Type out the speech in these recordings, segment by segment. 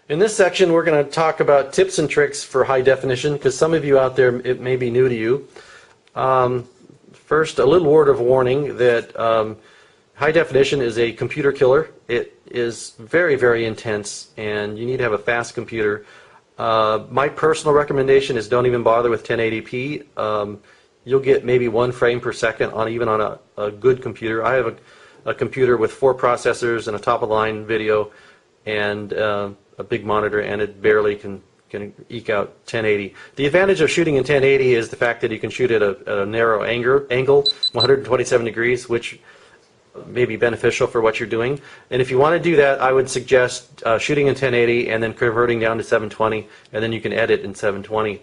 In this section, we're going to talk about tips and tricks for high definition, because some of you out there, it may be new to you. First, a little word of warning that high definition is a computer killer. It is very, very intense, and you need to have a fast computer. My personal recommendation is don't even bother with 1080p. You'll get maybe 1 frame per second even on a good computer. I have a computer with 4 processors and a top-of-the-line video and a big monitor, and it barely can eke out 1080. The advantage of shooting in 1080 is the fact that you can shoot at a narrow angle, 127 degrees, which may be beneficial for what you're doing. And if you want to do that, I would suggest shooting in 1080 and then converting down to 720, and then you can edit in 720.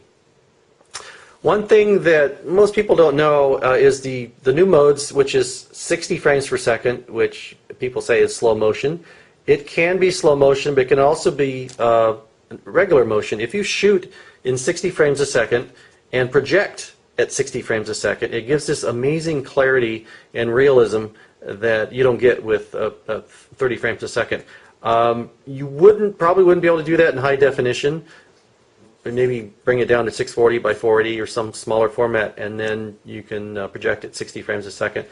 One thing that most people don't know is the new modes, which is 60 frames per second, which people say is slow motion. It can be slow motion, but it can also be regular motion. If you shoot in 60 frames a second and project at 60 frames a second, it gives this amazing clarity and realism that you don't get with 30 frames a second. You probably wouldn't be able to do that in high definition. Maybe bring it down to 640 by 480 or some smaller format, and then you can project at 60 frames a second.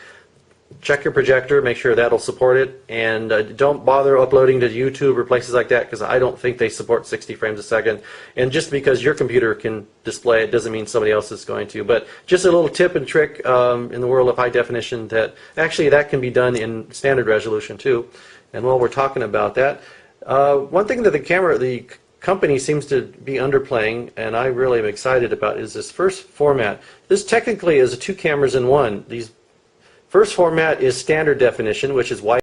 Check your projector, make sure that'll support it, and don't bother uploading to YouTube or places like that, because I don't think they support 60 frames a second. And just because your computer can display it doesn't mean somebody else is going to. But just a little tip and trick in the world of high definition, that actually that can be done in standard resolution too. And while we're talking about that, one thing that the company seems to be underplaying, and I really am excited about, is this first format. This technically is 2 cameras in one. First format is standard definition, which is wide.